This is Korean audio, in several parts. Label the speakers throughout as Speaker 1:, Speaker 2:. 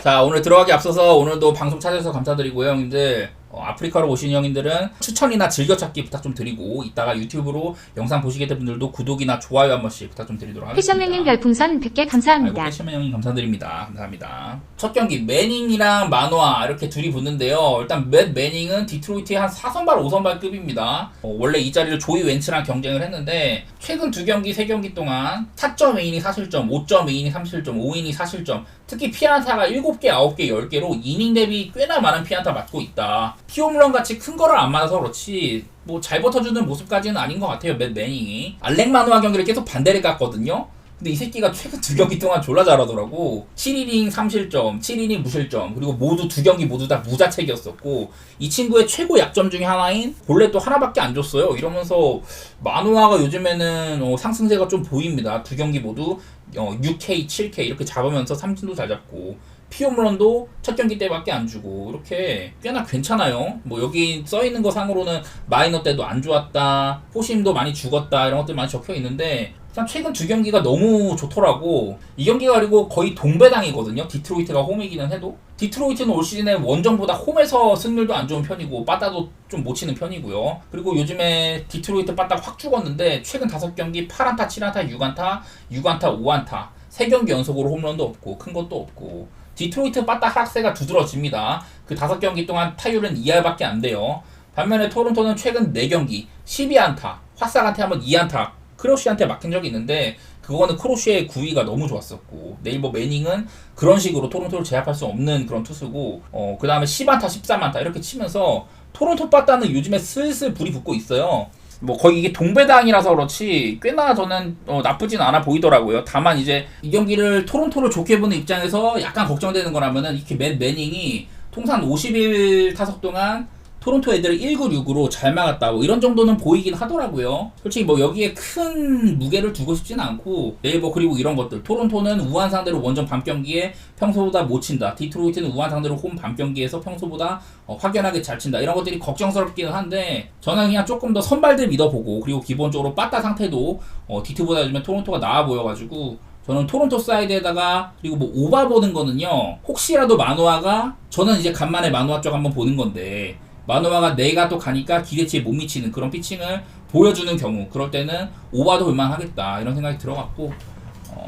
Speaker 1: 자, 오늘 들어가기 앞서서 오늘도 방송 찾아주셔서 감사드리고요, 형님들. 아프리카로 오신 형님들은 추천이나 즐겨찾기 부탁 좀 드리고, 이따가 유튜브로 영상 보시게 된 분들도 구독이나 좋아요 한 번씩 부탁 좀 드리도록 하겠습니다.
Speaker 2: 패션맨님 별풍선 100개 감사합니다.
Speaker 1: 아이고, 패션맨 형님 감사드립니다. 감사합니다. 첫 경기 매닝이랑 마노아 이렇게 둘이 붙는데요. 일단 맷 매닝은 디트로이트의 한 4선발 5선발급입니다. 원래 이 자리를 조이 웬츠랑 경쟁을 했는데 최근 2경기 3경기 동안 4.2인이 4실점, 5.2인이 3실점, 5인이 4실점, 특히 피안타가 7개, 9개, 10개로 이닝 대비 꽤나 많은 피안타 맞고 있다. 피홈런 같이 큰 거를 안 맞아서 그렇지 뭐 잘 버텨주는 모습까지는 아닌 것 같아요. 맷 매닝이. 알렉 마노아 경기를 계속 반대를 갔거든요. 근데 이 새끼가 최근 2경기 동안 졸라 잘하더라고. 7이닝 3실점, 7이닝 무실점, 그리고 모두 2경기 모두 다 무자책이었었고, 이 친구의 최고 약점 중에 하나인 볼넷도 하나밖에 안 줬어요. 이러면서 마누아가 요즘에는 상승세가 좀 보입니다. 2경기 모두 6K, 7K 이렇게 잡으면서 삼진도 잘 잡고, 피홈런도 첫 경기 때밖에 안 주고, 이렇게 꽤나 괜찮아요. 뭐 여기 써있는 거 상으로는 마이너 때도 안 좋았다, 포심도 많이 죽었다, 이런 것들 많이 적혀 있는데 일단 최근 2경기가 너무 좋더라고. 이 경기가 그리고 거의 동배당이거든요. 디트로이트가 홈이기는 해도. 디트로이트는 올 시즌에 원정보다 홈에서 승률도 안 좋은 편이고 빠따도 좀 못 치는 편이고요. 그리고 요즘에 디트로이트 빠따 확 죽었는데 최근 5경기 8안타, 7안타, 6안타, 6안타, 5안타 3경기 연속으로 홈런도 없고 큰 것도 없고, 디트로이트 빠따 하락세가 두드러집니다. 그 5경기 동안 타율은 2할밖에 안 돼요. 반면에 토론토는 최근 4경기 12안타, 화싹한테 한번 2안타, 크로쉬한테 막힌 적이 있는데 그거는 크로쉬의 구위가 너무 좋았었고, 네이버 매닝은 그런 식으로 토론토를 제압할 수 없는 그런 투수고, 그 다음에 10안타, 13안타 이렇게 치면서 토론토 빠따는 요즘에 슬슬 불이 붙고 있어요. 뭐 거의 이게 동배당이라서 그렇지 꽤나 저는 나쁘진 않아 보이더라고요. 다만 이제 이 경기를 토론토를 좋게 보는 입장에서 약간 걱정되는 거라면은 이렇게 맷 매닝이 통산 50일 타석 동안 토론토 애들을 1-9-6으로 잘 막았다, 뭐 이런 정도는 보이긴 하더라고요. 솔직히 뭐 여기에 큰 무게를 두고 싶진 않고, 네이버 그리고 이런 것들, 토론토는 우한 상대로 원정 밤 경기에 평소보다 못 친다, 디트로이트는 우한 상대로 홈 밤 경기에서 평소보다 확연하게 잘 친다, 이런 것들이 걱정스럽기는 한데 저는 그냥 조금 더 선발들 믿어보고, 그리고 기본적으로 빠따 상태도 디트보다 요즘에 토론토가 나아 보여가지고 저는 토론토 사이드에다가, 그리고 뭐 오바 보는 거는요, 혹시라도 마노아가, 저는 이제 간만에 마노아 쪽 한번 보는 건데 마노아가 내가 또 가니까 기대치에 못 미치는 그런 피칭을 보여주는 경우, 그럴 때는 오바도 볼만하겠다 이런 생각이 들어갔고,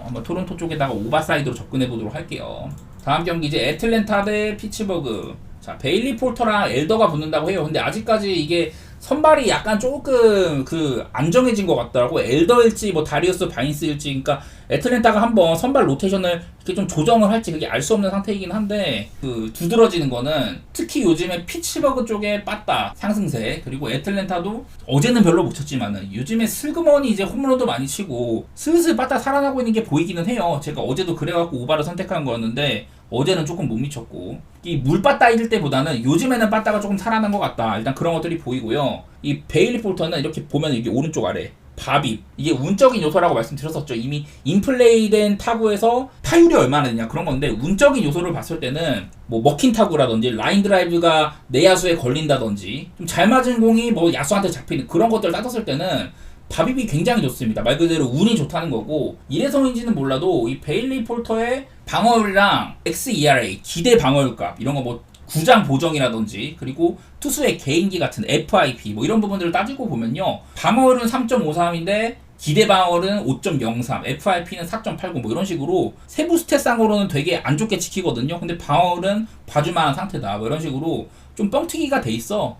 Speaker 1: 한번 토론토 쪽에다가 오바 사이드로 접근해 보도록 할게요. 다음 경기 이제 애틀랜타 대 피츠버그. 자, 베일리 폴터랑 엘더가 붙는다고 해요. 근데 아직까지 이게 선발이 약간 조금 안 정해진 것 같더라고. 엘더일지 뭐 다리우스 바인스일지. 그러니까 애틀랜타가 한번 선발 로테이션을 이렇게 좀 조정을 할지 그게 알 수 없는 상태이긴 한데, 두드러지는 거는 특히 요즘에 피츠버그 쪽에 빠따 상승세, 그리고 애틀랜타도 어제는 별로 못 쳤지만은 요즘에 슬그머니 이제 홈런도 많이 치고 슬슬 빠따 살아나고 있는 게 보이기는 해요. 제가 어제도 그래갖고 오바를 선택한 거였는데 어제는 조금 못 미쳤고, 이 물빠따일 때보다는 요즘에는 빠따가 조금 살아난 것 같다, 일단 그런 것들이 보이고요. 이 베일리 폴터는 이렇게 보면 이게 오른쪽 아래 바빕, 이게 운적인 요소라고 말씀드렸었죠. 이미 인플레이된 타구에서 타율이 얼마나 되냐 그런 건데, 운적인 요소를 봤을 때는 뭐 먹힌 타구라든지 라인 드라이브가 내야수에 걸린다든지 좀 잘 맞은 공이 뭐 야수한테 잡히는 그런 것들을 따졌을 때는 바빕이 굉장히 좋습니다. 말 그대로 운이 좋다는 거고, 이래서인지는 몰라도 이 베일리 폴터의 방어율이랑 xERA, 기대 방어율값, 이런 거 뭐 구장 보정이라든지, 그리고 투수의 개인기 같은 FIP 뭐 이런 부분들을 따지고 보면요, 방어율은 3.53인데 기대 방어율은 5.03, FIP는 4.89 뭐 이런 식으로 세부 스탯상으로는 되게 안 좋게 지키거든요. 근데 방어율은 봐줄만한 상태다, 뭐 이런 식으로 좀 뻥튀기가 돼 있어.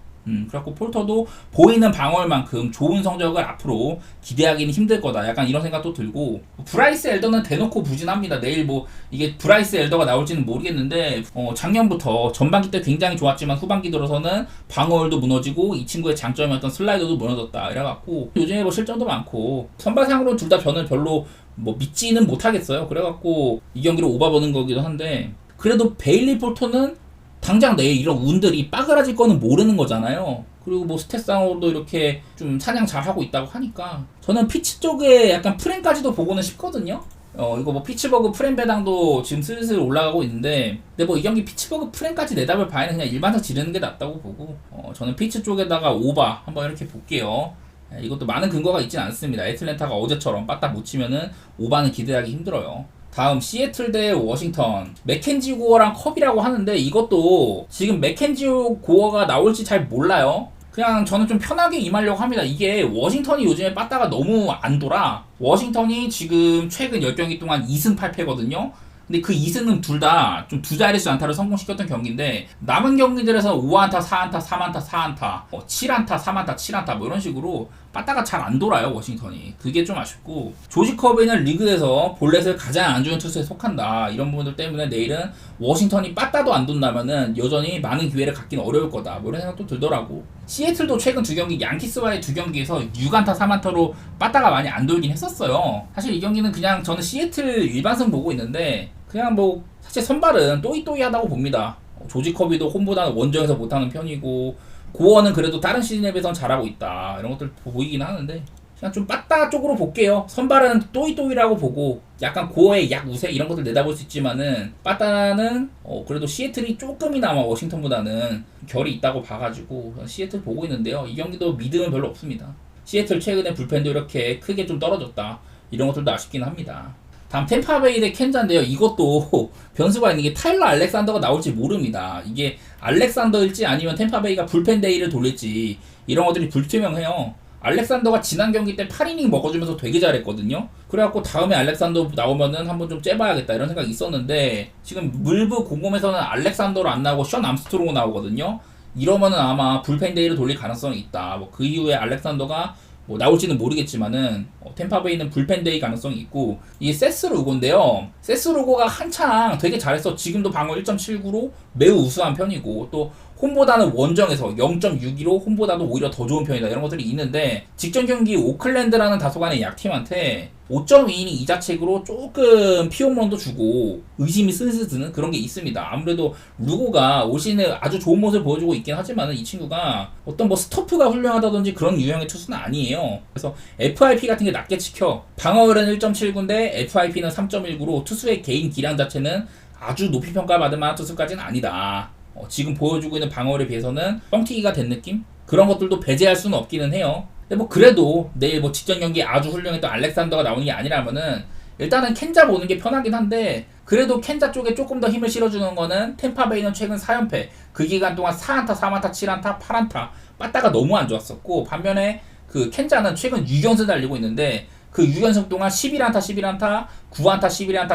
Speaker 1: 그래갖고 폴터도 보이는 방어율만큼 좋은 성적을 앞으로 기대하기는 힘들 거다, 약간 이런 생각도 들고, 브라이스 엘더는 대놓고 부진합니다. 내일 뭐 이게 브라이스 엘더가 나올지는 모르겠는데 작년부터 전반기 때 굉장히 좋았지만 후반기 들어서는 방어율도 무너지고 이 친구의 장점이었던 슬라이더도 무너졌다, 이래갖고 요즘에 뭐 실점도 많고 선발상으로 둘 다 저는 별로 뭐 믿지는 못하겠어요. 그래갖고 이 경기를 오바 보는 거기도 한데, 그래도 베일리 폴터는 당장 내일 이런 운들이 빠그라질 거는 모르는 거잖아요. 그리고 뭐 스탯상으로도 이렇게 좀 사냥 잘하고 있다고 하니까 저는 피치 쪽에 약간 프렘까지도 보고는 싶거든요. 이거 뭐 피츠버그 프렘 배당도 지금 슬슬 올라가고 있는데, 근데 뭐 이 경기 피츠버그 프렘까지 내다볼 바에는 그냥 일반적 지르는 게 낫다고 보고, 저는 피츠 쪽에다가 오바 한번 이렇게 볼게요. 이것도 많은 근거가 있진 않습니다. 애틀랜타가 어제처럼 빠딱 못 치면은 오바는 기대하기 힘들어요. 다음 시애틀 대 워싱턴. 맥켄지 고어랑 컵이라고 하는데 이것도 지금 맥켄지 고어가 나올지 잘 몰라요. 그냥 저는 좀 편하게 임하려고 합니다. 이게 워싱턴이 요즘에 빠따가 너무 안 돌아. 워싱턴이 지금 최근 10경기 동안 2승 8패거든요. 근데 그 2승은 둘 다 좀 두 자릿수 안타를 성공시켰던 경기인데 남은 경기들에서 5안타, 4안타, 3안타, 4안타, 7안타, 3안타, 7안타 뭐 이런 식으로 빠따가 잘 안 돌아요, 워싱턴이. 그게 좀 아쉽고 조지 커비는 리그에서 볼넷을 가장 안 주는 투수에 속한다. 이런 부분들 때문에 내일은 워싱턴이 빠따도 안 돈다면은 여전히 많은 기회를 갖기는 어려울 거다. 뭐 이런 생각도 들더라고. 시애틀도 최근 두 경기 양키스와의 두 경기에서 6안타, 3안타로 빠따가 많이 안 돌긴 했었어요. 사실 이 경기는 그냥 저는 시애틀 일반승 보고 있는데 그냥 뭐 사실 선발은 또이또이하다고 봅니다. 조지 커비도 홈보다는 원정에서 못하는 편이고 고어는 그래도 다른 시즌에 비해서는 잘하고 있다. 이런 것들 보이긴 하는데 그냥 좀 빠따 쪽으로 볼게요. 선발은 또이또이라고 보고 약간 고어의 약 우세 이런 것들 내다볼 수 있지만은 빠따는 그래도 시애틀이 조금이나마 워싱턴보다는 결이 있다고 봐가지고 시애틀 보고 있는데요. 이 경기도 믿음은 별로 없습니다. 시애틀 최근에 불펜도 이렇게 크게 좀 떨어졌다. 이런 것들도 아쉽긴 합니다. 다음 템파베이 대 캔자인데요. 이것도 변수가 있는 게 타일러 알렉산더가 나올지 모릅니다. 이게 알렉산더일지 아니면 템파베이가 불펜 데이를 돌릴지 이런 것들이 불투명해요. 알렉산더가 지난 경기 때 8이닝 먹어주면서 되게 잘했거든요. 그래갖고 다음에 알렉산더 나오면은 한번 좀 째봐야겠다 이런 생각이 있었는데 지금 물브 공홈에서는 알렉산더로 안 나오고 션 암스트롱 나오거든요. 이러면은 아마 불펜 데이를 돌릴 가능성이 있다. 뭐 그 이후에 알렉산더가 뭐 나올지는 모르겠지만은 템파베이는 불펜데이 가능성이 있고 이 세스 루고인데요. 세스 루고가 한창 되게 잘했어. 지금도 방어 1.79로 매우 우수한 편이고 또 홈보다는 원정에서 0.62로 홈보다도 오히려 더 좋은 편이다 이런 것들이 있는데 직전 경기 오클랜드라는 다소간의 약팀한테 5.2이닝 이자책으로 조금 피홈런도 주고 의심이 슬슬 드는 그런 게 있습니다. 아무래도 루고가 올 시즌에 아주 좋은 모습을 보여주고 있긴 하지만 이 친구가 어떤 뭐 스토프가 훌륭하다든지 그런 유형의 투수는 아니에요. 그래서 FIP 같은 게 낮게 찍혀 방어율은 1.79인데 FIP는 3.19로 투수의 개인 기량 자체는 아주 높이 평가받을 만한 투수까지는 아니다. 지금 보여주고 있는 방어율에 비해서는 뻥튀기가 된 느낌? 그런 것들도 배제할 수는 없기는 해요. 근데 뭐 그래도 내일 뭐 직전 경기에 아주 훌륭했던 알렉산더가 나오는 게 아니라면은 일단은 캔자 보는 게 편하긴 한데 그래도 캔자 쪽에 조금 더 힘을 실어주는 거는 템파베이는 최근 4연패 그 기간 동안 4안타, 3안타, 7안타, 8안타 빠따가 너무 안 좋았었고 반면에 그 캔자는 최근 6연승 달리고 있는데 그 6연승 동안 11안타, 11안타, 9안타, 11안타,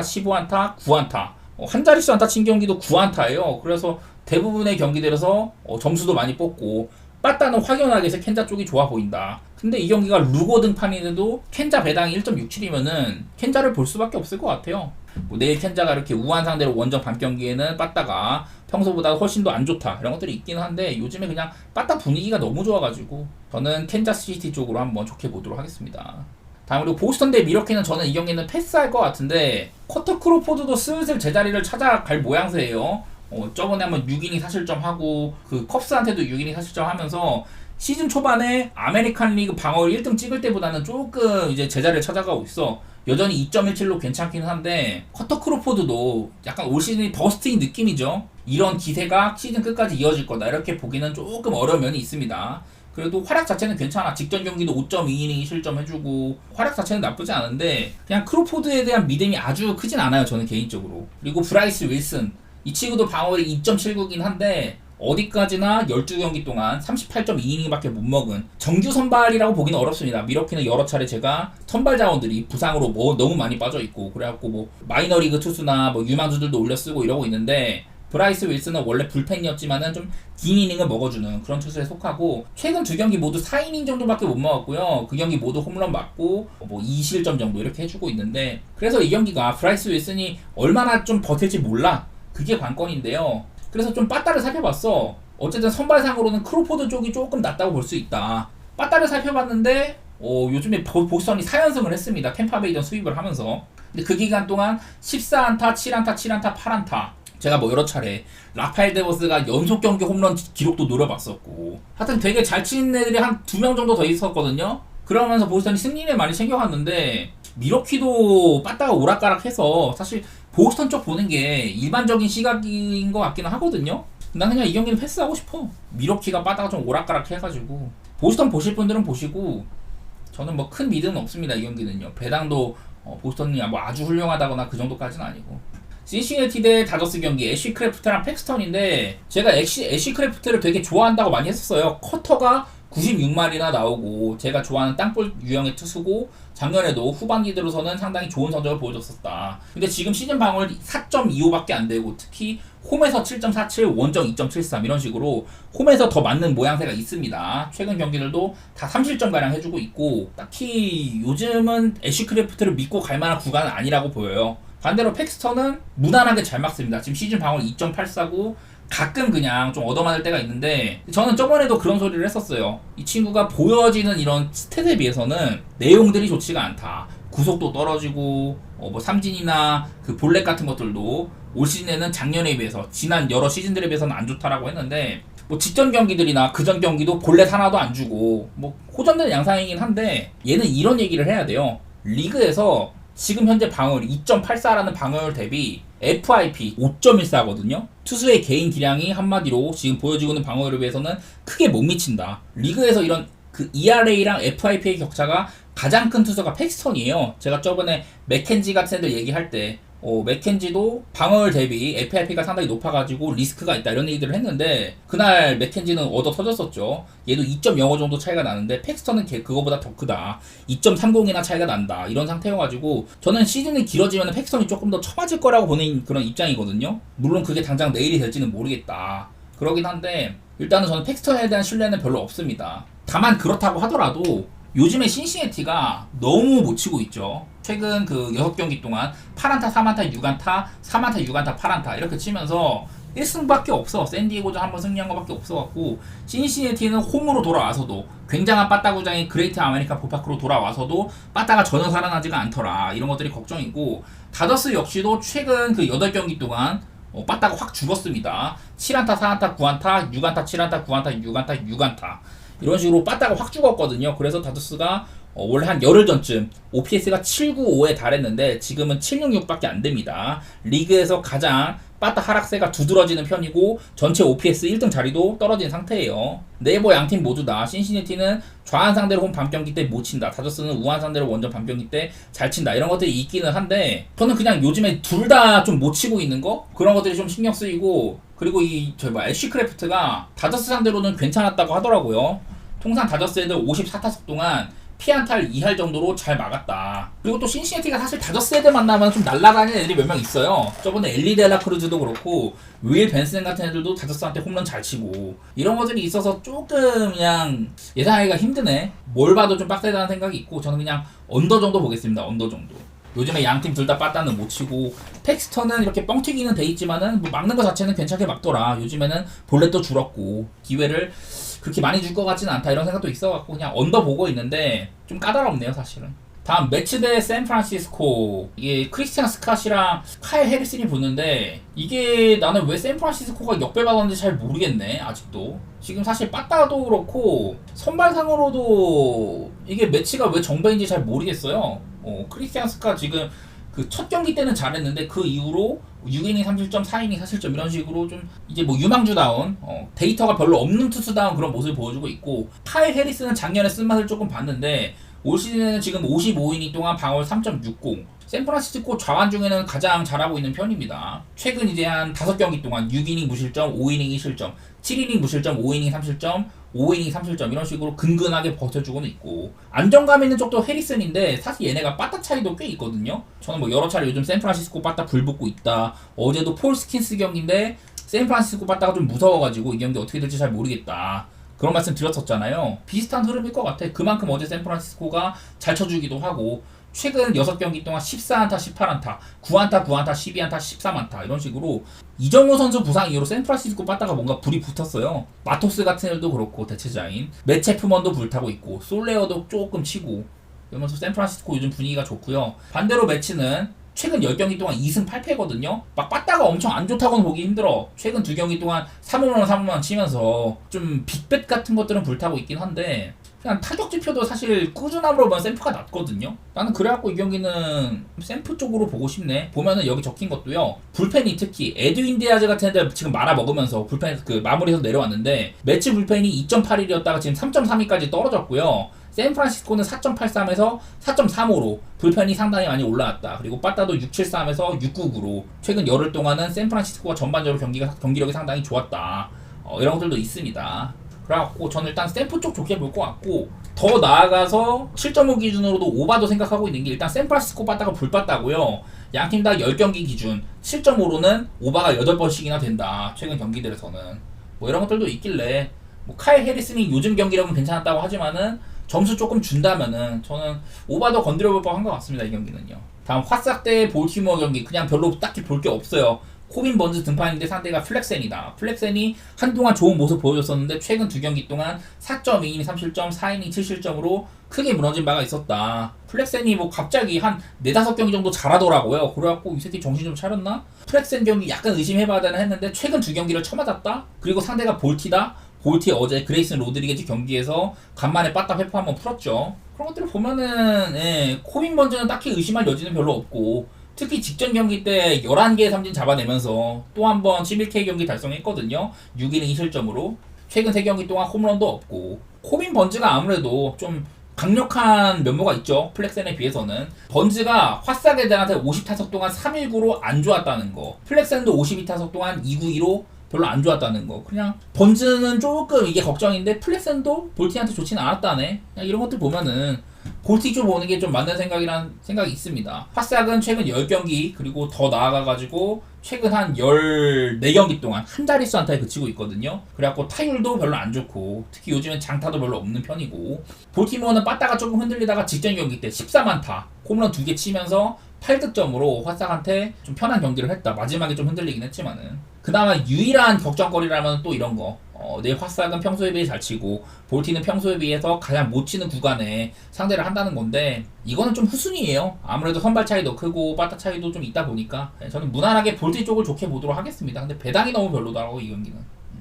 Speaker 1: 15안타, 9안타 한 자릿수 안타 친 경기도 9안타예요. 그래서 대부분의 경기들에서 점수도 많이 뽑고 빠따는 확연하게 해서 캔자 쪽이 좋아 보인다. 근데 이 경기가 루고 등판인데도 캔자 배당이 1.67이면은 캔자를 볼 수밖에 없을 것 같아요. 뭐 내일 캔자가 이렇게 우한 상대로 원정 밤 경기에는 빠따가 평소보다 훨씬 더 안 좋다 이런 것들이 있긴 한데 요즘에 그냥 빠따 분위기가 너무 좋아가지고 저는 캔자스 시티 쪽으로 한번 좋게 보도록 하겠습니다. 다음 그리고 보스턴 대 미러키는 저는 이 경기는 패스할 것 같은데 커터 크로포드도 슬슬 제자리를 찾아갈 모양새예요. 저번에 한번 6이닝 사실점하고 그 컵스한테도 6이닝 사실점하면서 시즌 초반에 아메리칸 리그 방어율 1등 찍을 때보다는 조금 이제 제자리를 찾아가고 있어. 여전히 2.17로 괜찮긴 한데 커터 크로포드도 약간 올 시즌이 버스트인 느낌이죠. 이런 기세가 시즌 끝까지 이어질 거다 이렇게 보기는 조금 어려운 면이 있습니다. 그래도 활약 자체는 괜찮아. 직전 경기도 5.2이닝 실점해주고 활약 자체는 나쁘지 않은데 그냥 크로포드에 대한 믿음이 아주 크진 않아요 저는 개인적으로. 그리고 브라이스 윌슨 이 친구도 방어율이 2.79긴 한데 어디까지나 12경기 동안 38.2이닝밖에 못 먹은 정규 선발이라고 보기는 어렵습니다. 미러키는 여러 차례 제가 선발 자원들이 부상으로 뭐 너무 많이 빠져있고 그래갖고 뭐 마이너리그 투수나 뭐 유망주들도 올려 쓰고 이러고 있는데 브라이스 윌슨은 원래 불펜이었지만은 좀 긴 이닝을 먹어주는 그런 투수에 속하고 최근 두 경기 모두 4이닝 정도밖에 못 먹었고요. 그 경기 모두 홈런 맞고 뭐 2실점 정도 이렇게 해주고 있는데 그래서 이 경기가 브라이스 윌슨이 얼마나 좀 버틸지 몰라. 그게 관건인데요. 그래서 좀 빠따를 살펴봤어. 어쨌든 선발상으로는 크로포드 쪽이 조금 낫다고 볼 수 있다. 빠따를 살펴봤는데 요즘에 보스턴이 4연승을 했습니다. 템파베이전 수입을 하면서. 근데 그 기간 동안 14안타, 7안타, 7안타, 8안타 제가 뭐 여러 차례 라파엘 데버스가 연속 경기 홈런 기록도 노려봤었고 하여튼 되게 잘 치는 애들이 한 2명 정도 더 있었거든요. 그러면서 보스턴이 승리를 많이 챙겨갔는데 미러키도 빠따가 오락가락해서 사실 보스턴 쪽 보는 게 일반적인 시각인 것 같기는 하거든요. 난 그냥 이 경기는 패스하고 싶어. 미러키가 빠따가 좀 오락가락 해가지고 보스턴 보실 분들은 보시고 저는 뭐 큰 믿음은 없습니다. 이 경기는요. 배당도 보스턴이 뭐 아주 훌륭하다거나 그 정도까지는 아니고. 신시내티 대 다저스 경기 애쉬 크래프트랑 팩스턴인데 제가 애쉬 크래프트를 되게 좋아한다고 많이 했었어요. 커터가 96마리나 나오고 제가 좋아하는 땅볼 유형의 투수고 작년에도 후반기 들어서는 상당히 좋은 성적을 보여줬었다. 근데 지금 시즌 방어율 4.25밖에 안 되고 특히 홈에서 7.47, 원정 2.73 이런 식으로 홈에서 더 맞는 모양새가 있습니다. 최근 경기들도 다 3실점가량 해주고 있고 딱히 요즘은 애쉬 크래프트를 믿고 갈 만한 구간은 아니라고 보여요. 반대로 팩스턴은 무난하게 잘 막습니다. 지금 시즌 방어율 2.84고 가끔 그냥 좀 얻어맞을 때가 있는데 저는 저번에도 그런 소리를 했었어요. 이 친구가 보여지는 이런 스탯에 비해서는 내용들이 좋지가 않다. 구속도 떨어지고 뭐 삼진이나 그 볼넷 같은 것들도 올 시즌에는 작년에 비해서 지난 여러 시즌들에 비해서는 안 좋다라고 했는데 뭐 직전 경기들이나 그전 경기도 볼넷 하나도 안 주고 뭐 호전되는 양상이긴 한데 얘는 이런 얘기를 해야 돼요. 리그에서 지금 현재 방어율 2.84라는 방어율 대비 FIP 5.14거든요. 투수의 개인 기량이 한마디로 지금 보여지고 있는 방어율에 비해서는 크게 못 미친다. 리그에서 이런 그 ERA랑 FIP의 격차가 가장 큰 투수가 팩스턴이에요. 제가 저번에 맥켄지 같은 애들 얘기할 때 맥켄지도 방어율 대비 FIP가 상당히 높아가지고 리스크가 있다 이런 얘기들을 했는데 그날 맥켄지는 얻어 터졌었죠. 얘도 2.05 정도 차이가 나는데 팩스턴은 그거보다 더 크다. 2.30이나 차이가 난다. 이런 상태여가지고 저는 시즌이 길어지면 팩스턴이 조금 더 처맞을 거라고 보는 그런 입장이거든요. 물론 그게 당장 내일이 될지는 모르겠다. 그러긴 한데 일단은 저는 팩스턴에 대한 신뢰는 별로 없습니다. 다만 그렇다고 하더라도 요즘에 신시내티가 너무 못 치고 있죠. 최근 그 6경기 동안 8안타, 3안타, 6안타, 3안타, 6안타, 8안타 이렇게 치면서 1승밖에 없어. 샌디에고전 한번 승리한 것밖에 없어갖고 신시내티는 홈으로 돌아와서도 굉장한 빠따구장인 그레이트 아메리칸 볼파크로 돌아와서도 빠따가 전혀 살아나지가 않더라. 이런 것들이 걱정이고 다저스 역시도 최근 그 8경기 동안 빠따가 확 죽었습니다. 7안타, 4안타, 9안타, 6안타, 7안타, 9안타, 6안타, 6안타 이런 식으로 빠따가 확 죽었거든요. 그래서 다저스가 원래 한 열흘 전쯤 OPS가 795에 달했는데 지금은 766밖에 안 됩니다. 리그에서 가장 빠따 하락세가 두드러지는 편이고 전체 OPS 1등 자리도 떨어진 상태예요. 네이버 양팀 모두 다 신시내티는 좌한 상대로 홈 밤경기 때 못 친다. 다저스는 우한 상대로 원정 밤경기 때 잘 친다. 이런 것들이 있기는 한데 저는 그냥 요즘에 둘 다 좀 못 치고 있는 거? 그런 것들이 좀 신경 쓰이고 그리고 애쉬 크래프트가 다저스 상대로는 괜찮았다고 하더라고요. 통산 다저스 애들 54타석 동안 피안타를 2할 정도로 잘 막았다. 그리고 또 신시내티가 사실 다저스 애들 만나면 좀 날아다니는 애들이 몇 명 있어요. 저번에 엘리 델라 크루즈도 그렇고 윌 벤슨 같은 애들도 다저스한테 홈런 잘 치고 이런 것들이 있어서 조금 그냥 예상하기가 힘드네. 뭘 봐도 좀 빡세다는 생각이 있고 저는 그냥 언더 정도 보겠습니다. 언더 정도. 요즘에 양팀 둘 다 빠따는 못 치고 팩스턴은 이렇게 뻥튀기는 돼 있지만은 뭐 막는 거 자체는 괜찮게 막더라. 요즘에는 볼넷도 줄었고 기회를 그렇게 많이 줄 것 같지는 않다 이런 생각도 있어갖고 그냥 언더 보고 있는데 좀 까다롭네요 사실은. 다음 매치 대 샌프란시스코. 이게 크리스티안 스캇이랑 카일 해리슨이 붙는데 이게 나는 왜 샌프란시스코가 역배받았는지 잘 모르겠네 아직도. 지금 사실 빠따도 그렇고 선발상으로도 이게 매치가 왜 정배인지 잘 모르겠어요. 크리스티안 스캇 지금 그 첫 경기 때는 잘했는데 그 이후로 6이닝 3실점, 4이닝 4실점 이런 식으로 좀 이제 뭐 유망주다운 데이터가 별로 없는 투수다운 그런 모습을 보여주고 있고 카일 해리스는 작년에 쓴맛을 조금 봤는데 올 시즌에는 지금 55이닝 동안 방어율 3.60 샌프란시스코 좌완 중에는 가장 잘하고 있는 편입니다. 최근 이제 한 5경기 동안 6이닝 무실점, 5이닝 2실점, 7이닝 무실점, 5이닝 3실점, 5이닝 3실점 이런 식으로 근근하게 버텨주고는 있고 안정감 있는 쪽도 해리슨인데 사실 얘네가 빠따 차이도 꽤 있거든요. 저는 뭐 여러 차례 요즘 샌프란시스코 빠따 불붙고 있다. 어제도 폴 스킨스 경기인데 샌프란시스코 빠따가 좀 무서워가지고 이 경기 어떻게 될지 잘 모르겠다. 그런 말씀 드렸었잖아요. 비슷한 흐름일 것 같아. 그만큼 어제 샌프란시스코가 잘 쳐주기도 하고 최근 6경기 동안 14안타, 18안타, 9안타, 9안타, 12안타, 13안타 이런 식으로 이정우 선수 부상 이후로 샌프란시스코 빠따가 뭔가 불이 붙었어요. 마토스 같은 애들도 그렇고 대체자인 맷 체프먼도 불타고 있고 솔레어도 조금 치고 이러면서 샌프란시스코 요즘 분위기가 좋고요. 반대로 매치는 최근 10경기 동안 2승 8패거든요. 막 빠따가 엄청 안 좋다고는 보기 힘들어. 최근 2경기 동안 3홈런 3홈런 치면서 좀 빅뱃 같은 것들은 불타고 있긴 한데 그냥 타격 지표도 사실 꾸준함으로 보면 샘프가 낮거든요. 나는 그래갖고 이 경기는 샘프 쪽으로 보고 싶네. 보면은 여기 적힌 것도요. 불펜이 특히 에드윈 디아즈 같은 애들 지금 말아먹으면서 불펜 그 마무리해서 내려왔는데 매치 불펜이 2.81이었다가 지금 3.32까지 떨어졌고요. 샌프란시스코는 4.83에서 4.35로 불펜이 상당히 많이 올라왔다. 그리고 빠따도 6.73에서 6.99로 최근 열흘 동안은 샌프란시스코가 전반적으로 경기력이 상당히 좋았다. 이런 것들도 있습니다. 그래갖고 저는 일단 샌프 쪽 좋게 볼 것 같고, 더 나아가서 7.5 기준으로도 오바도 생각하고 있는 게 일단 샌프란시스코 빠따가 불빠따고요. 양팀 다 10경기 기준 7.5로는 오바가 8번씩이나 된다. 최근 경기들에서는 뭐 이런 것들도 있길래, 뭐 카일 해리슨이 요즘 경기력은 괜찮았다고 하지만은 점수 조금 준다면은 저는 오바도 건드려볼 법한 것 같습니다. 이 경기는요. 다음 화싹 대 볼티모어 경기, 그냥 별로 딱히 볼 게 없어요. 코빈 번즈 등판인데 상대가 플렉센이다. 플렉센이 한동안 좋은 모습 보여줬었는데 최근 두 경기 동안 4.2이닝 3실점, 4이닝 7실점으로 크게 무너진 바가 있었다. 플렉센이 뭐 갑자기 한 4-5경기 정도 잘하더라고요. 그래갖고 이 새끼 정신 좀 차렸나? 플렉센 경기 약간 의심해봐야 되나 했는데 최근 두 경기를 쳐맞았다? 그리고 상대가 볼티다? 볼티 어제 그레이슨 로드리게즈 경기에서 간만에 빠따 회포 한번 풀었죠. 그런 것들을 보면은 코빈 번즈는 딱히 의심할 여지는 별로 없고, 특히 직전 경기 때 11개의 삼진 잡아내면서 또 한 번 11K 경기 달성했거든요. 6이닝 2실점으로. 최근 3경기 동안 홈런도 없고, 코빈 번즈가 아무래도 좀 강력한 면모가 있죠. 플렉센에 비해서는. 번즈가 화싹애들한테 50타석 동안 319로 안 좋았다는 거, 플렉센도 52타석 동안 292로 별로 안 좋았다는 거. 그냥 번즈는 조금 이게 걱정인데 플렉센도 볼티한테 좋지는 않았다네. 그냥 이런 것들 보면은 볼티 쪽 보는 게 좀 맞는 생각이란 생각이 있습니다. 화싹은 최근 10경기, 그리고 더 나아가가지고 최근 한 14경기 동안 한 자릿수 안타에 그치고 있거든요. 그래갖고 타율도 별로 안 좋고, 특히 요즘엔 장타도 별로 없는 편이고, 볼티모어는 빠따가 조금 흔들리다가 직전 경기 때 14만타 홈런 2개 치면서 8득점으로 화싹한테 좀 편한 경기를 했다. 마지막에 좀 흔들리긴 했지만은. 그나마 유일한 걱정거리라면 또 이런 거. 내 화싹은 평소에 비해 잘 치고 볼티는 평소에 비해서 가장 못 치는 구간에 상대를 한다는 건데, 이거는 좀 후순위예요. 아무래도 선발 차이도 크고 빠따 차이도 좀 있다 보니까 저는 무난하게 볼티 쪽을 좋게 보도록 하겠습니다. 근데 배당이 너무 별로더라고 이 경기는.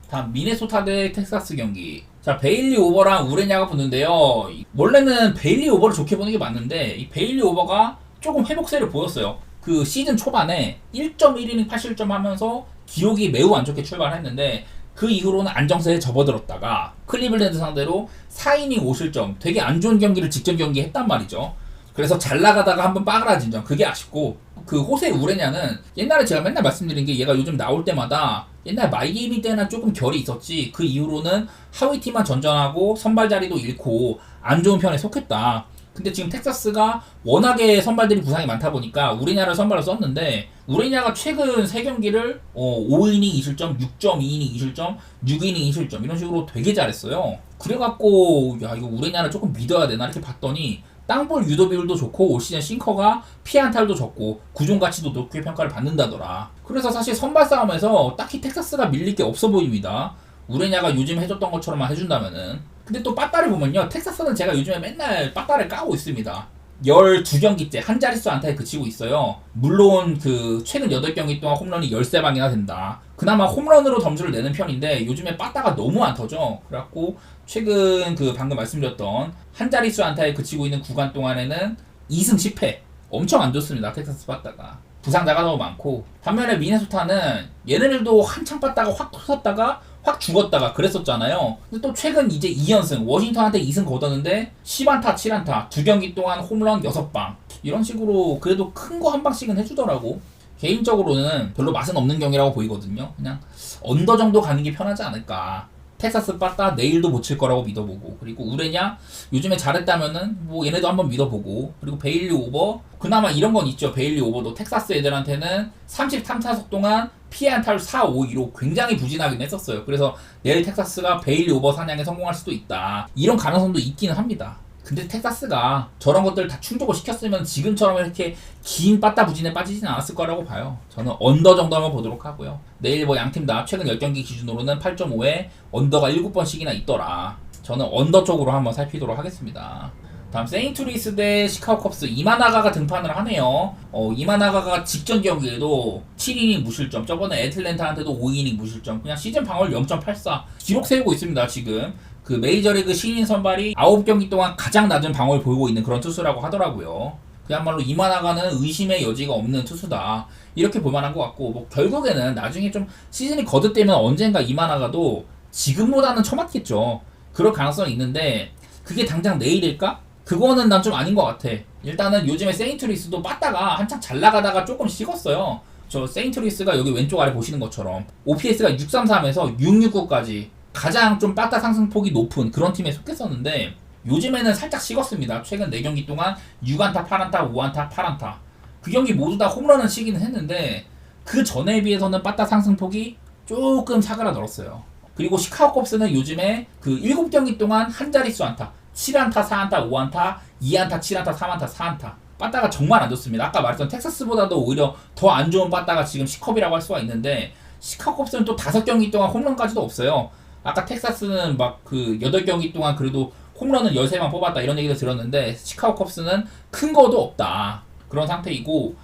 Speaker 1: 다음 미네소타 대 텍사스 경기. 자, 베일리 오버랑 우레냐가 붙는데요. 원래는 베일리 오버를 좋게 보는 게 맞는데 이 베일리 오버가 조금 회복세를 보였어요. 그 시즌 초반에 1.1이닝 8실점 하면서 기록이 매우 안 좋게 출발했는데, 그 이후로는 안정세에 접어들었다가 클리블랜드 상대로 4이닝 5실점, 되게 안 좋은 경기를 직전 경기에 했단 말이죠. 그래서 잘 나가다가 한번 빠그라진 점, 그게 아쉽고, 그 호세 우레냐는 옛날에 제가 맨날 말씀드린 게, 얘가 요즘 나올 때마다 옛날 마이애미 때나 조금 결이 있었지, 그 이후로는 하위팀만 전전하고 선발 자리도 잃고 안 좋은 편에 속했다. 근데 지금 텍사스가 워낙에 선발들이 부상이 많다 보니까 우레냐를 선발로 썼는데, 우레냐가 최근 3경기를 5이닝 2실점, 6.2이닝 2실점, 6이닝 2실점 이런 식으로 되게 잘했어요. 그래갖고 야, 이거 우레냐를 조금 믿어야 되나 이렇게 봤더니 땅볼 유도 비율도 좋고 올 시즌 싱커가 피안타율도 적고 구종 가치도 높게 평가를 받는다더라. 그래서 사실 선발 싸움에서 딱히 텍사스가 밀릴 게 없어 보입니다. 우레냐가 요즘 해줬던 것처럼만 해준다면은. 근데 또 빠따를 보면요, 텍사스는 제가 요즘에 맨날 빠따를 까고 있습니다. 12경기째 한 자릿수 안타에 그치고 있어요. 물론 그 최근 8경기 동안 홈런이 13방이나 된다. 그나마 홈런으로 점수를 내는 편인데 요즘에 빠따가 너무 안 터져. 그래갖고 최근 그 방금 말씀드렸던 한 자릿수 안타에 그치고 있는 구간 동안에는 2승 10패. 엄청 안 좋습니다. 텍사스 빠따가. 부상자가 너무 많고. 반면에 미네소타는 얘네들도 한창 빠따가 확 터졌다가 확 죽었다가 그랬었잖아요. 근데 또 최근 이제 2연승, 워싱턴한테 2승 거뒀는데 10안타 7안타 2경기 동안 홈런 6방 이런 식으로 그래도 큰 거 한 방씩은 해주더라고. 개인적으로는 별로 맛은 없는 경기라고 보이거든요. 그냥 언더 정도 가는 게 편하지 않을까. 텍사스 빠따 내일도 못 칠 거라고 믿어보고, 그리고 우레냐 요즘에 잘했다면은 뭐 얘네도 한번 믿어보고, 그리고 베일리 오버 그나마 이런 건 있죠. 베일리 오버도 텍사스 애들한테는 33타석 동안 피해 안타율 4.52로 굉장히 부진하긴 했었어요. 그래서 내일 텍사스가 베일리 오버 사냥에 성공할 수도 있다, 이런 가능성도 있기는 합니다. 근데 텍사스가 저런 것들 다 충족을 시켰으면 지금처럼 이렇게 긴 빠따 부진에 빠지진 않았을 거라고 봐요. 저는 언더 정도 한번 보도록 하고요. 내일 뭐 양팀 다 최근 10경기 기준으로는 8.5에 언더가 7번씩이나 있더라. 저는 언더 쪽으로 한번 살피도록 하겠습니다. 다음 세인트루이스 대 시카고 컵스. 이마나가가 등판을 하네요. 이마나가가 직전 경기에도 7이닝 무실점, 저번에 애틀랜타한테도 5이닝 무실점, 그냥 시즌 방어율 0.84 기록 세우고 있습니다. 지금 그 메이저리그 신인 선발이 9경기 동안 가장 낮은 방어를 보이고 있는 그런 투수라고 하더라고요. 그야말로 이마나가는 의심의 여지가 없는 투수다, 이렇게 볼만한 것 같고, 뭐 결국에는 나중에 좀 시즌이 거듭되면 언젠가 이마나가도 지금보다는 처맞겠죠. 그럴 가능성이 있는데, 그게 당장 내일일까? 그거는 난 좀 아닌 것 같아. 일단은 요즘에 세인트루이스도 빠따가 한창 잘 나가다가 조금 식었어요. 저 세인트루이스가 여기 왼쪽 아래 보시는 것처럼 OPS가 633에서 669까지 가장 좀 빠따 상승폭이 높은 그런 팀에 속했었는데 요즘에는 살짝 식었습니다. 최근 4경기 동안 6안타, 8안타, 5안타, 8안타. 그 경기 모두 다 홈런은 치기는 했는데 그 전에 비해서는 빠따 상승폭이 조금 사그라들었어요. 그리고 시카고 컵스는 요즘에 그 7경기 동안 한 자릿수 안타 7안타, 4안타, 5안타, 2안타, 7안타, 3안타, 4안타. 빠따가 정말 안 좋습니다. 아까 말했던 텍사스보다도 오히려 더 안 좋은 빠따가 지금 시컵이라고 할 수가 있는데 시카고 컵스는 또 5경기 동안 홈런까지도 없어요. 아까 텍사스는 막 그 8경기 동안 그래도 홈런은 13번 뽑았다 이런 얘기도 들었는데 시카고 컵스는 큰 거도 없다. 그런 상태이고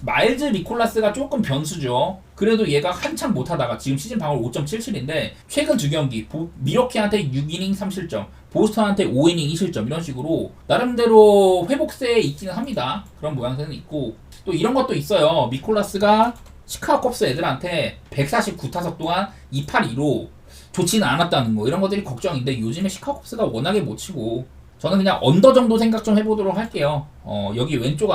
Speaker 1: 마일즈 니콜라스가 조금 변수죠. 그래도 얘가 한참 못하다가 지금 시즌 방어율 5.77인데 최근 2경기 미러키한테 6이닝 3실점 보스턴한테 5이닝 2실점 이런 식으로 나름대로 회복세에 있기는 합니다. 그런 모양새는 있고 또 이런 것도 있어요. 니콜라스가 시카고 컵스 애들한테 149타석 동안 282로 좋지는 않았다는 거 이런 것들이 걱정인데 요즘에 시카고 컵스가 워낙에 못 치고 저는 그냥 언더 정도 생각 좀 해보도록 할게요. 여기 오른쪽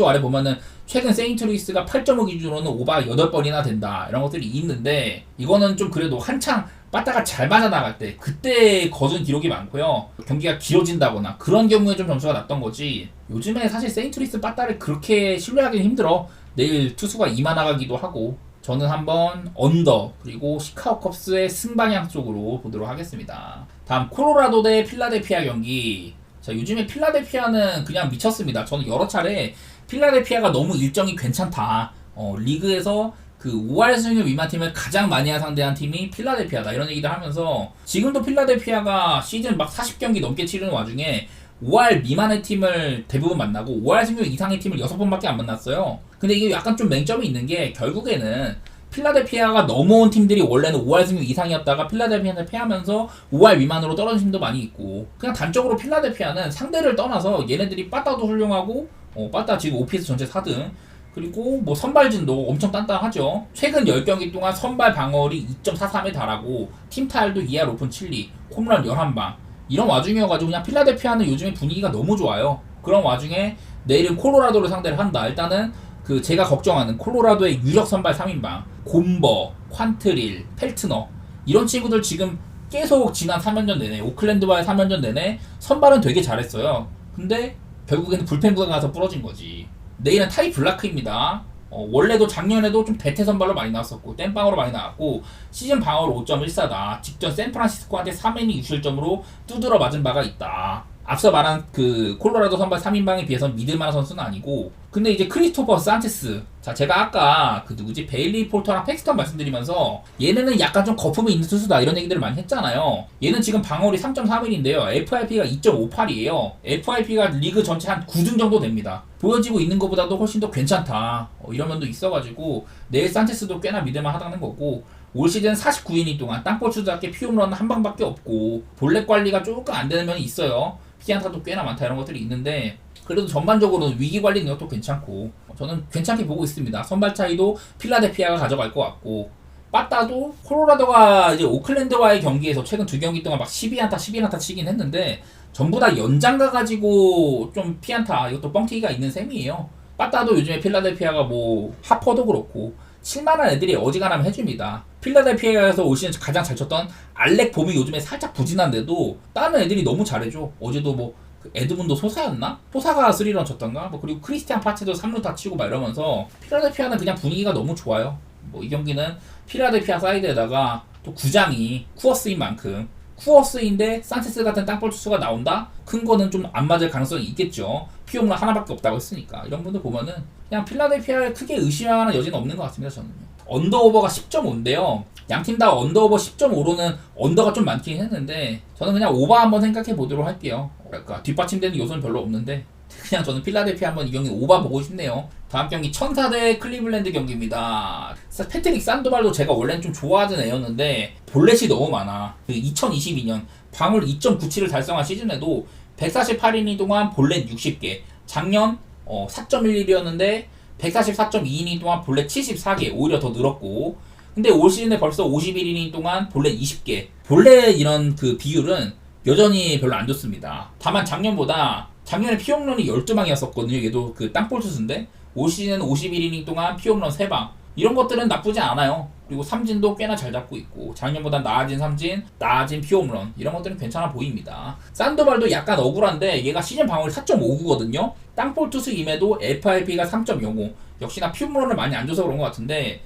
Speaker 1: 아래 보면은 최근 세인트루이스가 8.5 기준으로는 오바 8번이나 된다 이런 것들이 있는데 이거는 좀 그래도 한창 빠따가 잘 맞아 나갈 때 그때 거둔 기록이 많고요. 경기가 길어진다거나 그런 경우에 좀 점수가 났던 거지. 요즘에 사실 세인트루이스 빠따를 그렇게 신뢰하기는 힘들어. 내일 투수가 2마 나가기도 하고. 저는 한번 언더 그리고 시카고 컵스의 승방향 쪽으로 보도록 하겠습니다. 다음 콜로라도 대 필라델피아 경기. 자, 요즘에 필라델피아는 그냥 미쳤습니다. 저는 여러 차례 필라델피아가 너무 일정이 괜찮다. 리그에서 그 5할 승률 미만 팀을 가장 많이 상대한 팀이 필라델피아다 이런 얘기를 하면서 지금도 필라델피아가 시즌 막 40경기 넘게 치르는 와중에 5할 미만의 팀을 대부분 만나고 5할 승률 이상의 팀을 6번밖에 안 만났어요. 근데 이게 약간 좀 맹점이 있는 게 결국에는 필라델피아가 넘어온 팀들이 원래는 5할 승률 이상이었다가 필라델피아한테 패하면서 5할 미만으로 떨어진 팀도 많이 있고 그냥 단적으로 필라델피아는 상대를 떠나서 얘네들이 빠따도 훌륭하고 빠따 지금 OPS 전체 4등 그리고 뭐 선발진도 엄청 단단하죠. 최근 10경기 동안 선발 방어율이 2.43에 달하고 팀 타율도 2할 오픈 7리 홈런 11방 이런 와중이어가지고 그냥 필라델피아는 요즘에 분위기가 너무 좋아요. 그런 와중에 내일은 콜로라도를 상대를 한다. 일단은 그 제가 걱정하는 콜로라도의 유력 선발 3인방 곰버, 퀀트릴, 펠트너 이런 친구들 지금 계속 지난 3연전 내내 오클랜드와의 3연전 내내 선발은 되게 잘했어요. 근데 결국에는 불펜부가 가서 부러진 거지. 내일은 타이 블라크입니다. 원래도 작년에도 좀 대퇴 선발로 많이 나왔었고 땜빵으로 많이 나왔고 시즌 방어율 5.14다. 직전 샌프란시스코한테 3이닝 6실점으로 두드러 맞은 바가 있다. 앞서 말한 그 콜로라도 선발 3인방에 비해서는 믿을만한 선수는 아니고 근데 이제 크리스토퍼 산체스 자 제가 아까 그 누구지 베일리 폴터랑 팩스턴 말씀드리면서 얘네는 약간 좀 거품이 있는 투수다 이런 얘기들을 많이 했잖아요. 얘는 지금 방어율이 3.31인데요 FIP가 2.58이에요 FIP가 리그 전체 한 9등 정도 됩니다. 보여지고 있는 것보다도 훨씬 더 괜찮다 이런 면도 있어가지고 내일 산체스도 꽤나 믿을만 하다는 거고 올 시즌 49이닝 동안 땅볼 추잡게 피홈런 한 방밖에 없고 볼넷 관리가 조금 안 되는 면이 있어요. 피안타도 꽤나 많다 이런 것들이 있는데 그래도 전반적으로는 위기 관리 능력도 괜찮고 저는 괜찮게 보고 있습니다. 선발 차이도 필라델피아가 가져갈 것 같고 빠따도 콜로라도가 이제 오클랜드와의 경기에서 최근 2경기 동안 막 12안타 11안타 치긴 했는데 전부 다 연장 가가지고 좀 피안타 이것도 뻥튀기가 있는 셈이에요. 빠따도 요즘에 필라델피아가 뭐 하퍼도 그렇고 칠만한 애들이 어지간하면 해줍니다. 필라델피아에서 올 시즌 가장 잘 쳤던 알렉 봄이 요즘에 살짝 부진한데도 다른 애들이 너무 잘해줘. 어제도 뭐 에드문도 소사였나? 소사가 3런 쳤던가? 뭐 그리고 크리스티안 파체도 3루타 치고 막 이러면서 필라델피아는 그냥 분위기가 너무 좋아요. 뭐 이 경기는 필라델피아 사이드에다가 또 구장이 쿠어스인 만큼 쿠어스인데 산체스 같은 땅볼 투수가 나온다? 큰 거는 좀 안 맞을 가능성이 있겠죠. 피홈런 하나밖에 없다고 했으니까. 이런 분들 보면은 그냥 필라델피아에 크게 의심하는 여지는 없는 것 같습니다. 저는 언더오버가 10.5인데요 양팀 다 언더오버 10.5로는 언더가 좀 많긴 했는데 저는 그냥 오버 한번 생각해 보도록 할게요. 그러니까 뒷받침되는 요소는 별로 없는데 그냥 저는 필라델피아 한번 이 경기 오버 보고 싶네요. 다음 경기 천사 대 클리블랜드 경기입니다. 패트릭 산도발도 제가 원래는 좀 좋아하던 애였는데 볼넷이 너무 많아. 2022년 방울 2.97을 달성한 시즌에도 148이닝 동안 볼넷 60개 작년 4.11이었는데 144.2이닝 동안 볼넷 74개 오히려 더 늘었고 근데 올 시즌에 벌써 51이닝 동안 볼넷 20개 볼넷 이런 그 비율은 여전히 별로 안 좋습니다. 다만 작년에 피홈런이 12방이었었거든요. 얘도 그 땅볼 투수인데 올 시즌은 51이닝 동안 피홈런 3방. 이런 것들은 나쁘지 않아요. 그리고 삼진도 꽤나 잘 잡고 있고 작년보다 나아진 삼진, 나아진 피홈런 이런 것들은 괜찮아 보입니다. 산도발도 약간 억울한데 얘가 시즌 방어율 4.59거든요. 땅볼 투수임에도 FIP가 3.05. 역시나 피홈런을 많이 안 줘서 그런 것 같은데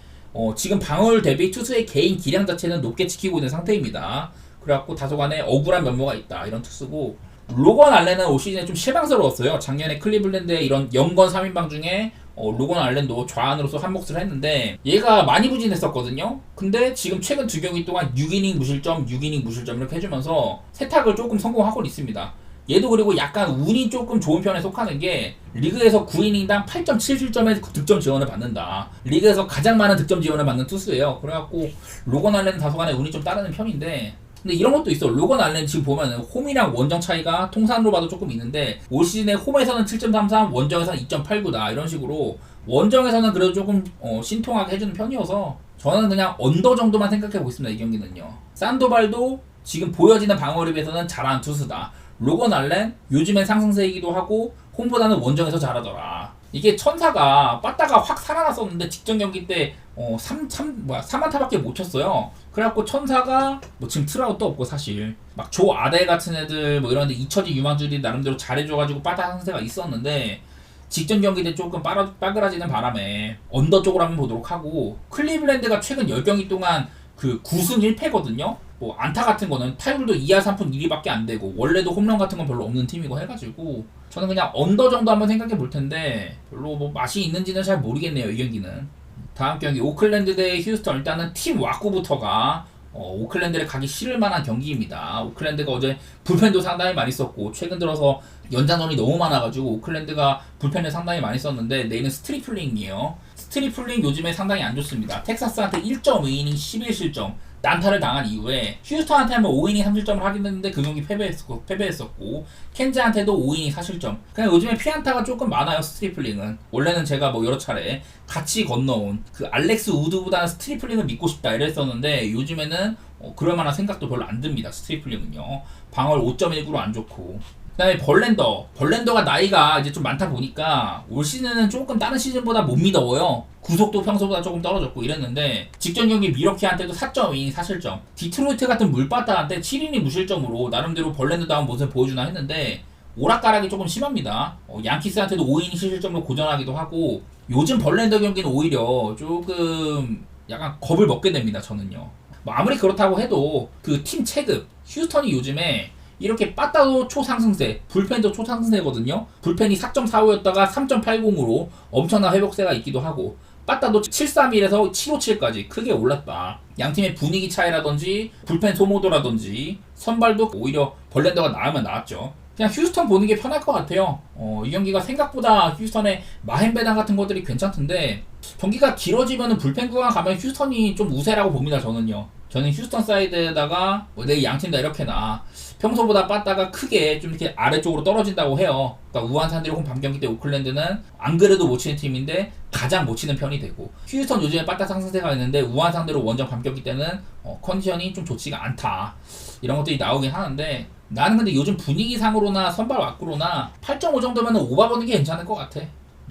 Speaker 1: 지금 방어율 대비 투수의 개인 기량 자체는 높게 지키고 있는 상태입니다. 그래갖고 다소간에 억울한 면모가 있다 이런 투수고, 로건 알렌은 올 시즌에 좀 실망스러웠어요. 작년에 클리블랜드의 이런 영건 3인방 중에 로건 알렌도 좌완으로서 한 몫을 했는데 얘가 많이 부진했었거든요. 근데 지금 최근 2경기 동안 6이닝 무실점, 6이닝 무실점 이렇게 해주면서 세탁을 조금 성공하고 있습니다. 얘도 그리고 약간 운이 조금 좋은 편에 속하는 게 리그에서 9이닝당 8.7실점의 득점 지원을 받는다. 리그에서 가장 많은 득점 지원을 받는 투수예요. 그래갖고 로건 알렌은 다소간에 운이 좀 따르는 편인데, 근데 이런 것도 있어. 로건 알렌 지금 보면은 홈이랑 원정 차이가 통산으로 봐도 조금 있는데 올 시즌에 홈에서는 7.33, 원정에서는 2.89다 이런 식으로 원정에서는 그래도 조금 신통하게 해주는 편이어서 저는 그냥 언더 정도만 생각해보고 있습니다. 이 경기는요. 산도발도 지금 보여지는 방어력에 비해서는 잘하는 투수다. 로건 알렌 요즘엔 상승세이기도 하고 홈보다는 원정에서 잘하더라. 이게 천사가 빠따가 확 살아났었는데 직전 경기 때 3안타밖에 못 쳤어요. 그래갖고 천사가 뭐 지금 트라우도 없고 사실 막 조 아델 같은 애들 뭐 이런데 이처지 유망주들이 나름대로 잘해줘가지고 빠따 상승세가 있었는데 직전 경기 때 조금 빠그라지는 바람에 언더 쪽으로 한번 보도록 하고, 클리블랜드가 최근 10경기 동안 그 9승 1패거든요. 뭐 안타 같은 거는 타율도 2할 3푼 1리밖에 안 되고 원래도 홈런 같은 건 별로 없는 팀이고 해가지고 저는 그냥 언더 정도 한번 생각해 볼 텐데 별로 뭐 맛이 있는지는 잘 모르겠네요. 이 경기는. 다음 경기 오클랜드 대 휴스턴. 일단은 팀 와꾸부터가 오클랜드를 가기 싫을 만한 경기입니다. 오클랜드가 어제 불펜도 상당히 많이 썼고 최근 들어서 연장전이 너무 많아가지고 오클랜드가 불펜을 상당히 많이 썼는데 내일은 스트리플링이에요. 스트리플링 요즘에 상당히 안 좋습니다. 텍사스한테 1.2이닝 11실점 난타를 당한 이후에 휴스턴한테 한번 5이닝 3실점을 하긴 했는데 그 경기 패배했었고 켄즈한테도 5이닝 4실점. 그냥 요즘에 피안타가 조금 많아요. 스트리플링은 원래는 제가 뭐 여러 차례 같이 건너온 그 알렉스 우드보다는 스트리플링을 믿고 싶다 이랬었는데 요즘에는 그럴만한 생각도 별로 안 듭니다. 스트리플링은요. 방어를 5.19로 안 좋고, 그 다음에 벌렌더가 나이가 이제 좀 많다 보니까 올 시즌은 조금 다른 시즌보다 못 믿어요. 구속도 평소보다 조금 떨어졌고 이랬는데 직전 경기 미러키한테도 4.2이닝 4실점, 디트로이트 같은 물바다한테 7이닝 무실점으로 나름대로 벌렌더다운 모습을 보여주나 했는데 오락가락이 조금 심합니다. 양키스한테도 5이닝 실점으로 고전하기도 하고 요즘 벌렌더 경기는 오히려 조금 약간 겁을 먹게 됩니다. 저는요. 뭐 아무리 그렇다고 해도 그 팀 체급 휴스턴이 요즘에 이렇게 빠따도 초상승세, 불펜도 초상승세거든요. 불펜이 4.45였다가 3.80으로 엄청난 회복세가 있기도 하고 빠따도 731에서 757까지 크게 올랐다. 양팀의 분위기 차이라든지 불펜 소모도라든지 선발도 오히려 벌렌더가 나으면 나았죠. 그냥 휴스턴 보는 게 편할 것 같아요. 이 경기가 생각보다 휴스턴의 마헨베당 같은 것들이 괜찮던데 경기가 길어지면은 불펜 구간 가면 휴스턴이 좀 우세라고 봅니다. 저는 휴스턴 사이드에다가 내 양팀 다 이렇게 나 평소보다 빠따가 크게 좀 이렇게 아래쪽으로 떨어진다고 해요. 그러니까 우한 산디로 홈 밤경기 때 오클랜드는 안 그래도 못 치는 팀인데 가장 못 치는 편이 되고, 휴스턴 요즘에 빠따 상승세가 있는데 우한 상대로 원정 밤경기 때는 컨디션이 좀 좋지가 않다 이런 것들이 나오긴 하는데 나는 근데 요즘 분위기상으로나 선발 와꾸로나 8.5 정도면 오바보는 게 괜찮을 것 같아.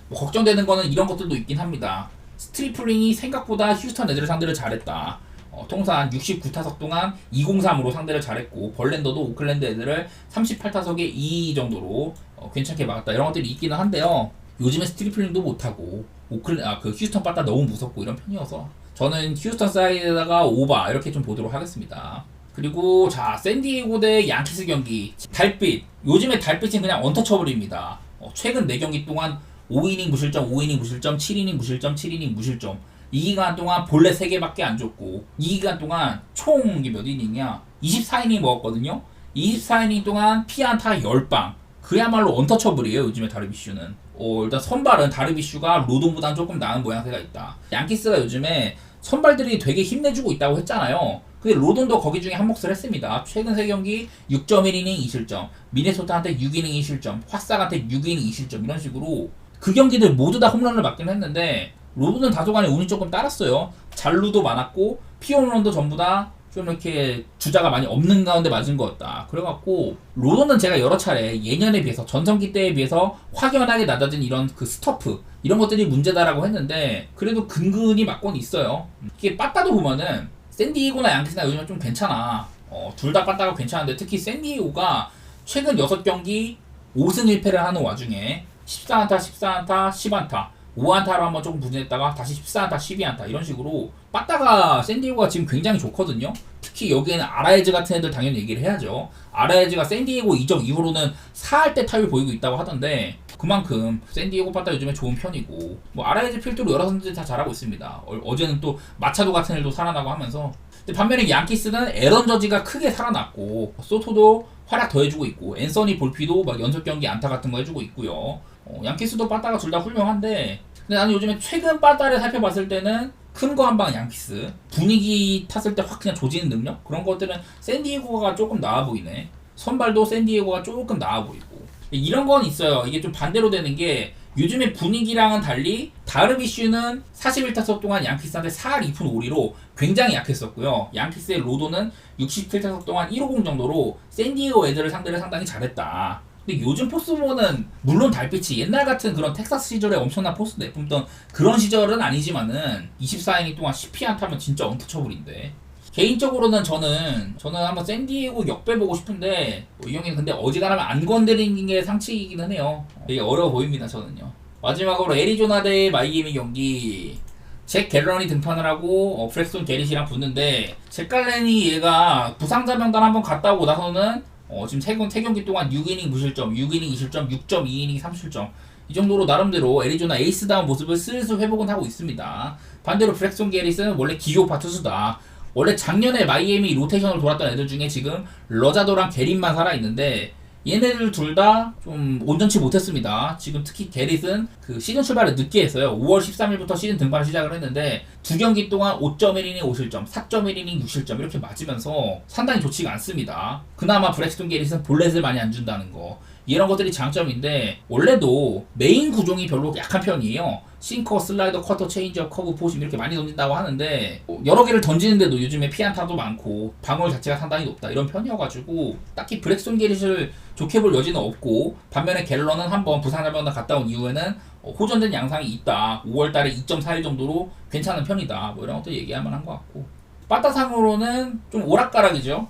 Speaker 1: 뭐 걱정되는 거는 이런 것들도 있긴 합니다. 스트리플링이 생각보다 휴스턴 애들을 상대를 잘했다. 통산 69타석 동안 203으로 상대를 잘했고 벌렌더도 오클랜드 애들을 38타석에 2 정도로 괜찮게 막았다 이런 것들이 있기는 한데요. 요즘에 스트리플링도 못하고 그 휴스턴 빠따 너무 무섭고 이런 편이어서 저는 휴스턴 사이드에다가 오바 이렇게 좀 보도록 하겠습니다. 그리고 자 샌디에고 대 양키스 경기. 달빛, 요즘에 달빛은 그냥 언터처블입니다. 최근 4경기 동안 5이닝 무실점, 5이닝 무실점, 7이닝 무실점, 7이닝 무실점. 이 기간 동안 본래 3개밖에 안 줬고 이 기간 동안 총 몇 이닝이야? 24이닝 먹었거든요. 24이닝 동안 피안타 10방. 그야말로 언터처블이에요. 요즘에 다르비슈는. 일단 선발은 다르비슈가 로돈보다는 조금 나은 모양새가 있다. 양키스가 요즘에 선발들이 되게 힘내주고 있다고 했잖아요. 근데 로돈도 거기 중에 한 몫을 했습니다. 최근 3경기 6.1이닝 2실점, 미네소타한테 6이닝 2실점, 화싹한테 6이닝 2실점 이런 식으로 그 경기들 모두 다 홈런을 맞긴 했는데 로돈은 다소간에 운이 조금 따랐어요. 잘루도 많았고 피홈런도 전부 다 좀 이렇게 주자가 많이 없는 가운데 맞은 것 같다. 그래갖고 로도는 제가 여러 차례 예년에 비해서 전성기 때에 비해서 확연하게 낮아진 이런 그 스토프 이런 것들이 문제다라고 했는데 그래도 근근히 맞고는 있어요. 이게 빠따도 보면은 샌디에고나 양키스나 요즘은 좀 괜찮아. 둘 다 빠따가 괜찮은데 특히 샌디에고가 최근 6경기 5승 1패를 하는 와중에 14안타, 14안타, 10안타 5안타로 한번 조금 부진했다가 다시 14안타, 12안타 이런 식으로 빠따가 샌디에고가 지금 굉장히 좋거든요. 특히 여기에는 아라에즈 같은 애들 당연히 얘기를 해야죠. 아라에즈가 샌디에고 이적 이후로는 4할 때 타율 보이고 있다고 하던데 그만큼 샌디에고 빠따 요즘에 좋은 편이고 뭐 아라에즈 필두로 여러 선수들이 다 잘하고 있습니다. 어제는 또 마차도 같은 애도 살아나고 하면서 근데 반면에 양키스는 에런 저지가 크게 살아났고 소토도 활약 더해주고 있고 앤서니 볼피도 막 연속 경기 안타 같은 거 해주고 있고요. 양키스도 빠따가 둘 다 훌륭한데 근데 나는 요즘에 최근 빠따를 살펴봤을 때는 큰 거 한 방 양키스 분위기 탔을 때 확 그냥 조지는 능력 그런 것들은 샌디에고가 조금 나아 보이네. 선발도 샌디에고가 조금 나아 보이고 이런 건 있어요. 이게 좀 반대로 되는 게 요즘에 분위기랑은 달리 다르비슈는 41타석 동안 양키스한테 4할 2푼 5리로 굉장히 약했었고요. 양키스의 로도는 67타석 동안 150 정도로 샌디에고 애들을 상대를 상당히 잘했다. 근데 요즘 포스보는 물론 달빛이 옛날 같은 그런 텍사스 시절에 엄청난 포스 내뿜던 그런 시절은 아니지만은 24이닝 동안 10피안타면 진짜 언터처블인데 개인적으로는 저는 한번 샌디에고 역배 보고 싶은데 이 형이 근데 어지간하면 안 건드리는 게 상책이기는 해요. 되게 어려워 보입니다 저는요. 마지막으로 애리조나 대 마이애미 경기 잭 갤런이 등판을 하고 프렉스톤 게릿이랑 붙는데 잭 갈렌이 얘가 부상자 명단 한번 갔다 오고 나서는 지금 3경기 동안 6이닝 무실점, 6이닝 2실점, 6.2이닝 3실점 이 정도로 나름대로 애리조나 에이스다운 모습을 슬슬 회복은 하고 있습니다. 반대로 프렉스톤 게릿은 원래 기교파 투수다. 원래 작년에 마이애미 로테이션으로 돌았던 애들 중에 지금 러자도랑 게릿만 살아있는데 얘네들 둘 다 좀 온전치 못했습니다. 지금 특히 게릿은 그 시즌 출발을 늦게 했어요. 5월 13일부터 시즌 등판을 시작을 했는데 2경기 동안 5.1이닝 5실점, 4.1이닝 6실점 이렇게 맞으면서 상당히 좋지가 않습니다. 그나마 브렉스톤 게릿은 볼넷을 많이 안 준다는 거 이런 것들이 장점인데 원래도 메인 구종이 별로 약한 편이에요. 싱커, 슬라이더, 커터, 체인지업, 커브, 포심 이렇게 많이 던진다고 하는데 여러 개를 던지는데도 요즘에 피안타도 많고 방어율 자체가 상당히 높다 이런 편이어가지고 딱히 브렉스톤 게릿을 좋게 볼 여지는 없고 반면에 갤런은 한번 부상자병원 갔다 온 이후에는 호전된 양상이 있다. 5월달에 2.41 정도로 괜찮은 편이다. 뭐 이런 것도 얘기할 만한 것 같고 빠따상으로는 좀 오락가락이죠.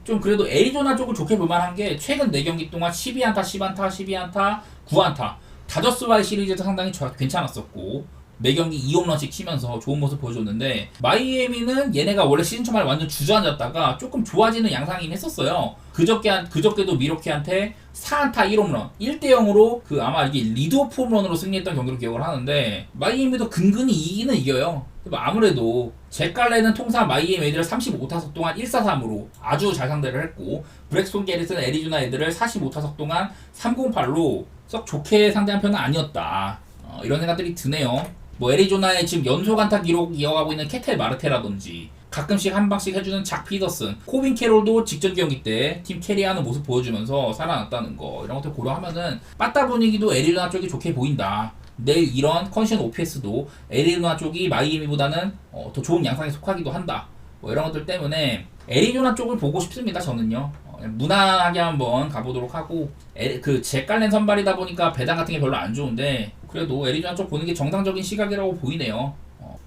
Speaker 1: 좀 그래도 애리조나 쪽을 좋게 볼만한 게 최근 4경기 동안 12안타, 10안타, 12안타, 9안타 다저스와의 시리즈도 상당히 괜찮았었고 4경기 2홈런씩 치면서 좋은 모습 보여줬는데 마이애미는 얘네가 원래 시즌 초반에 완전 주저앉았다가 조금 좋아지는 양상이긴 했었어요. 그저께도 미러키한테 4안타 1홈런 1대0으로 그 아마 이게 리드오프 홈런으로 승리했던 경기로 기억을 하는데 마이애미도 근근히 이기는 이겨요. 아무래도 잭 갈렌은 통상 마이애미 애들을 35타석 동안 143으로 아주 잘 상대를 했고 브렉스톤 게릿은 애리조나 애들을 45타석 동안 308로 썩 좋게 상대한 편은 아니었다. 이런 생각들이 드네요. 뭐 애리조나의 지금 연속 안타 기록 이어가고 있는 케텔 마르테라든지 가끔씩 한 방씩 해주는 작 피더슨, 코빈 캐롤도 직전 경기 때 팀 캐리하는 모습 보여주면서 살아났다는 거 이런 것들 고려하면은 빠따 분위기도 애리조나 쪽이 좋게 보인다. 내일 이런 컨디션 OPS도 애리조나 쪽이 마이애미보다는 더 좋은 양상에 속하기도 한다. 뭐 이런 것들 때문에 애리조나 쪽을 보고 싶습니다. 저는요. 무난하게 한번 가보도록 하고 그 잭 갈렌 선발이다 보니까 배당 같은 게 별로 안 좋은데 그래도 애리조나 쪽 보는 게 정상적인 시각이라고 보이네요.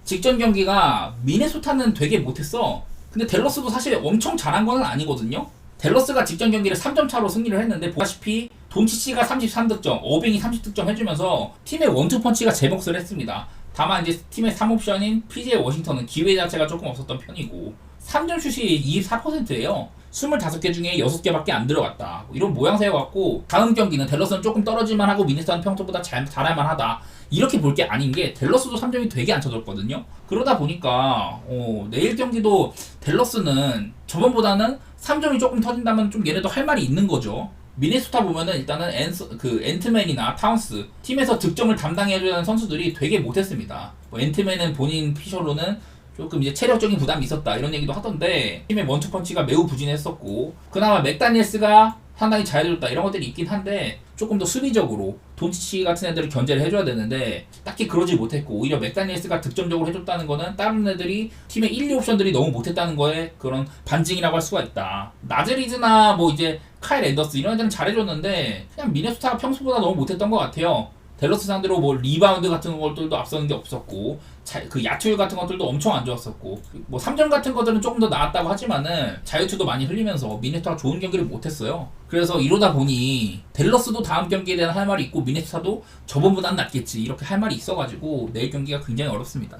Speaker 1: 직전 경기가 미네소타는 되게 못했어. 근데 댈러스도 사실 엄청 잘한 건 아니거든요. 댈러스가 직전 경기를 3점 차로 승리를 했는데 보다시피 돈치치가 33득점, 어빙이 30득점 해주면서 팀의 원투펀치가 제 몫을 했습니다. 다만 이제 팀의 3옵션인 PJ 워싱턴은 기회 자체가 조금 없었던 편이고 3점 슛이 24%예요. 25개 중에 6개밖에 안 들어갔다. 이런 모양새여갖고 다음 경기는 댈러스는 조금 떨어질만 하고 미네소타는 평소보다 잘할만 하다. 이렇게 볼 게 아닌 게 댈러스도 3점이 되게 안 쳐졌거든요. 그러다 보니까 내일 경기도 댈러스는 저번보다는 3점이 조금 터진다면 좀 얘네도 할 말이 있는 거죠. 미네소타 보면은 일단은 앤트맨이나 타운스 팀에서 득점을 담당해주는 선수들이 되게 못했습니다. 뭐 앤트맨은 본인 피셜로는 조금 이제 체력적인 부담이 있었다 이런 얘기도 하던데 팀의 원투펀치가 매우 부진했었고 그나마 맥다니엘스가 상당히 잘해줬다 이런 것들이 있긴 한데 조금 더 수비적으로 돈치치 같은 애들을 견제를 해줘야 되는데 딱히 그러지 못했고 오히려 맥다니엘스가 득점적으로 해줬다는 거는 다른 애들이 팀의 1, 2옵션들이 너무 못했다는 거에 그런 반증이라고 할 수가 있다. 나즈리즈나 뭐 이제 카일 앤더스 이런 애들은 잘해줬는데 그냥 미네소타가 평소보다 너무 못했던 것 같아요. 댈러스 상대로 뭐 리바운드 같은 것들도 앞서는 게 없었고 그 야투율 같은 것들도 엄청 안 좋았었고 뭐 3점 같은 것들은 조금 더 나았다고 하지만은 자유투도 많이 흘리면서 미네소타가 좋은 경기를 못했어요. 그래서 이러다 보니 댈러스도 다음 경기에 대한 할 말이 있고 미네소타도 저번보단 낫겠지 이렇게 할 말이 있어가지고 내일 경기가 굉장히 어렵습니다.